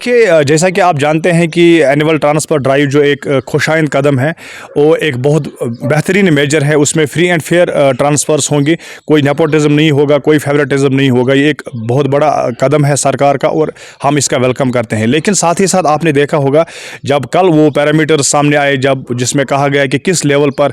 देखिए जैसा कि आप जानते हैं कि एनुअल ट्रांसफ़र ड्राइव जो एक खुशाइंद कदम है, वो एक बहुत बेहतरीन मेजर है। उसमें फ्री एंड फेयर ट्रांसफ़र्स होंगे, कोई नेपोटिज्म नहीं होगा, कोई फेवरेटिज्म नहीं होगा। ये एक बहुत बड़ा कदम है सरकार का और हम इसका वेलकम करते हैं। लेकिन साथ ही साथ आपने देखा होगा जब कल वो पैरामीटर सामने आए, जब जिसमें कहा गया कि किस लेवल पर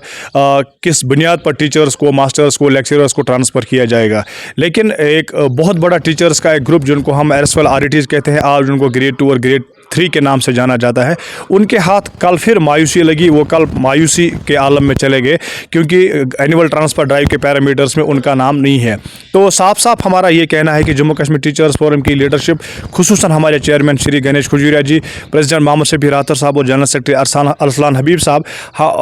किस बुनियाद पर टीचर्स को, मास्टर्स को, लेक्चरर्स को ट्रांसफ़र किया जाएगा। लेकिन एक बहुत बड़ा टीचर्स का एक ग्रुप जिनको हम एरसवेल आरटीज़ कहते हैं, आज उनको ग्रेड 2 और ग्रेड 3 के नाम से जाना जाता है, उनके हाथ कल फिर मायूसी लगी। वो कल मायूसी के आलम में चले गए क्योंकि एनुअल ट्रांसफ़र ड्राइव के पैरामीटर्स में उनका नाम नहीं है। तो साफ साफ हमारा ये कहना है कि जम्मू कश्मीर टीचर्स फोरम की लीडरशिप, खुसूसन हमारे चेयरमैन श्री गणेश खजूरिया जी, प्रेसिडेंट मोहम्मद शफी रातर साहब और जनरल सेक्रेटरी अरसलान हबीब साहब,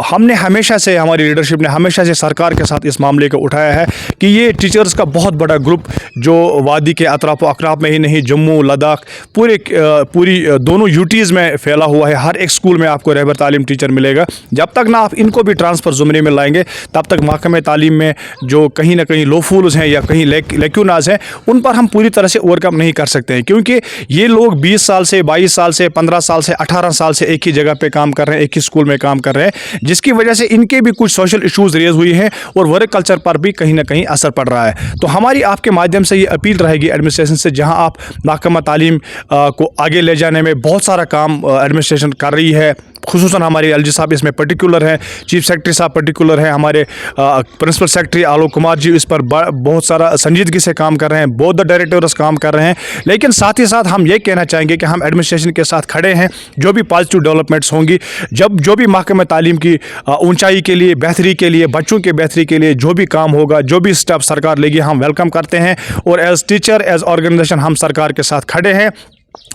हमने हमेशा से, हमारी लीडरशिप ने हमेशा से सरकार के साथ इस मामले को उठाया है कि ये टीचर्स का बहुत बड़ा ग्रुप जो वादी के अतराफ व अकराब में ही नहीं, जम्मू, लद्दाख, पूरी दोनों यूटीज़ में फैला हुआ है। हर एक स्कूल में आपको रहबर तालीम टीचर मिलेगा। जब तक ना आप इनको भी ट्रांसफ़र ज़ुमरे में लाएंगे, तब तक महकमे तालीम में जो कहीं ना कहीं लोफूल्स हैं या कहीं लेक्यूनाज हैं, उन पर हम पूरी तरह से ओवरकम नहीं कर सकते हैं। क्योंकि ये लोग 20 साल से, 22 साल से, 15 साल से, 18 साल से एक ही जगह पे काम कर रहे हैं, एक ही स्कूल में काम कर रहे हैं, जिसकी वजह से इनके भी कुछ सोशल इशूज़ रेज हुई हैं और वर्क कल्चर पर भी कहीं ना कहीं असर पड़ रहा है। तो हमारी आपके माध्यम से ये अपील रहेगी एडमिनिस्ट्रेशन से, जहाँ आप महकमा तालीम को आगे ले जाने में बहुत सारा काम एडमिनिस्ट्रेशन कर रही है, खुसूसन हमारे एलजी साहब इसमें पर्टिकुलर हैं, चीफ सेक्रेटरी साहब पर्टिकुलर हैं, हमारे प्रिंसिपल सेक्रेटरी आलोक कुमार जी इस पर बहुत सारा संजीदगी से काम कर रहे हैं, बोथ द डायरेक्टर्स काम कर रहे हैं। लेकिन साथ ही साथ हम ये कहना चाहेंगे कि हम एडमिनिस्ट्रेशन के साथ खड़े हैं। जो भी पॉजिटिव डेवलपमेंट्स होंगी, जब जो भी महकमे तालीम की ऊंचाई के लिए, बेहतरी के लिए, बच्चों के बेहतरी के लिए जो भी काम होगा, जो भी स्टेप सरकार लेगी, हम वेलकम करते हैं। और एज टीचर, एज ऑर्गेनाइजेशन हम सरकार के साथ खड़े हैं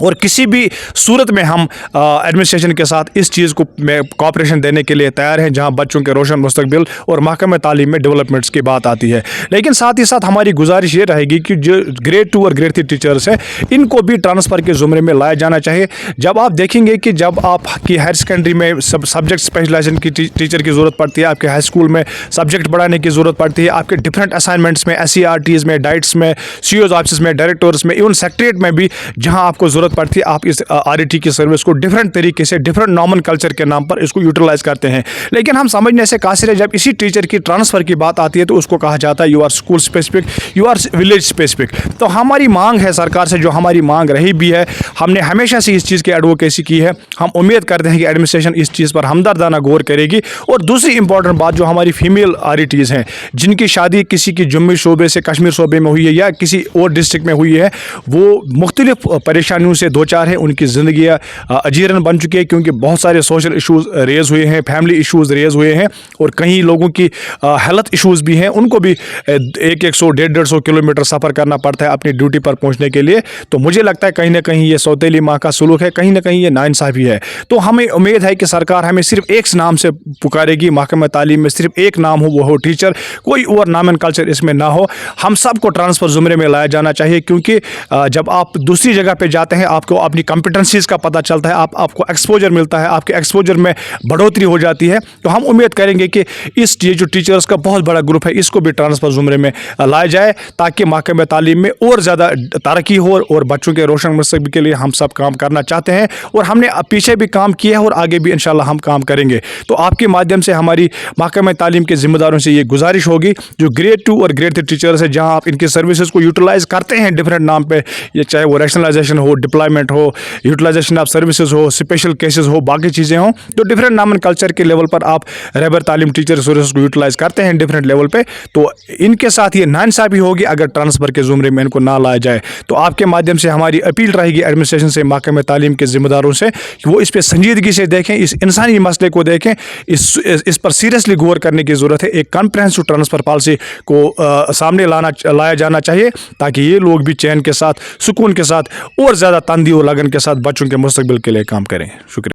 और किसी भी सूरत में हम एडमिनिस्ट्रेशन के साथ इस चीज़ को में कोऑपरेशन देने के लिए तैयार हैं, जहां बच्चों के रोशन मुस्तकबिल और महकमे तालीम में डेवलपमेंट्स की बात आती है। लेकिन साथ ही साथ हमारी गुजारिश ये रहेगी कि जो ग्रेड 2 और ग्रेड 3 टीचर्स हैं, इनको भी ट्रांसफ़र के ज़ुमरे में लाया जाना चाहिए। जब आप देखेंगे कि जब आपकी हायर सेकेंडरी में सब्जेक्ट स्पेशलाइजेशन की टीचर की ज़रूरत पड़ती है, आपके हाई स्कूल में सब्जेक्ट बढ़ाने की ज़रूरत पड़ती है, आपके डिफरेंट असाइनमेंट्स में, SCRTs में, डाइट्स में, CEOs ऑफिस में, डायरेक्टर्स में, इवन सेक्रेटरीट में भी जहाँ आपको ज़रूरत पड़ती है, आप इस RET की सर्विस को डिफरेंट तरीके से, डिफरेंट नॉर्मल कल्चर के नाम पर इसको यूटिलाइज करते हैं। लेकिन हम समझने से कासिर है, जब इसी टीचर की ट्रांसफ़र की बात आती है तो उसको कहा जाता है you are school specific, you are village specific. तो हमारी मांग है सरकार से, जो हमारी मांग रही भी है, हमने हमेशा से इस चीज़ की एडवोकेसी की है। हम उम्मीद करते हैं कि एडमिनिस्ट्रेशन इस चीज़ पर हमदर्दाना गौर करेगी। और दूसरी इंपॉर्टेंट बात, जो हमारी फीमेल RETs हैं, जिनकी शादी किसी की जम्मू शोबे से कश्मीर शोबे में हुई है या किसी और डिस्ट्रिक्ट में हुई है, वो मुख्तलिफ परेशानियों से दो चार है, उनकी ज़िंदगियाँ अजीरन बन चुकी है क्योंकि बहुत सारे सोशल इशूज़ रेज़ हुए हैं, फैमिली इशूज़ रेज़ हुए हैं और कई लोगों की हेल्थ इशूज़ भी हैं। उनको भी 100, 150 किलोमीटर सफ़र करना पड़ता है अपनी ड्यूटी पर पहुंचने के लिए। तो मुझे लगता है कहीं ना कहीं ये सौतेली माँ का सुलूक है, कहीं ना कहीं ये नाइंसाफ़ी है। तो हमें उम्मीद है कि सरकार हमें सिर्फ एक नाम से पुकारेगी, महकमा तालीम में सिर्फ एक नाम हो, वो हो टीचर, कोई और नाम एंड कल्चर इसमें ना हो। हम सबको ट्रांसफ़र ज़ुमरे में लाया जाना चाहिए क्योंकि जब आप दूसरी जगह पर जाते हैं, आपको अपनी कॉम्पिटेंसीज़ का पता चलता है, आपको एक्सपोजर मिलता है, आपके एक्सपोजर में बढ़ोतरी हो जाती है। तो हम उम्मीद करेंगे कि ये जो टीचर्स का बहुत बड़ा ग्रुप है, इसको भी ट्रांसफ़र ज़ुमरे में लाया जाए ताकि महकमे तालीम में और ज़्यादा तरक्की हो और बच्चों के रोशन मुस्तकबिल के लिए हम सब काम करना चाहते हैं। और हमने पीछे भी काम किया है और आगे भी इंशाल्लाह हम काम करेंगे। तो आपके माध्यम से हमारी महकमे तालीम के ज़िम्मेदारों से ये गुजारिश होगी, जो ग्रेड 2 और ग्रेड 3 टीचर्स हैं, जहाँ आप इनकी सर्विसेज को यूटिलाइज़ करते हैं डिफरेंट नाम पे, ये चाहे वो रैशनलाइजेशन हो, डिप्लॉयमेंट हो, यूटिलाइजेशन ऑफ सर्विसेज हो, स्पेशल केसेस हो, बाकी चीज़ें हों, तो डिफरेंट नाम एंड कल्चर के लेवल पर आप रहबर तालीम टीचर रिसोर्सेज को यूटिलाइज़ करते हैं डिफरेंट लेवल पे। तो इनके साथ ये नाइंसाफ़ी होगी अगर ट्रांसफ़र के ज़ुमरे में इनको ना लाया जाए। तो आपके माध्यम से हमारी अपील रहेगी एडमिनिस्ट्रेशन से, महकमे तालीम के ज़िम्मेदारों से, कि वो इस पर संजीदगी से देखें, इस इंसानी मसले को देखें, इस पर सीरियसली गौर करने की ज़रूरत है। एक कॉम्प्रिहेंसिव ट्रांसफ़र पॉलिसी को सामने लाया जाना चाहिए ताकि ये लोग भी चैन के साथ, सुकून के साथ और ज़्यादा तंदी और लगन के साथ बच्चों के मुस्तकबिल के लिए काम करें। शुक्रिया।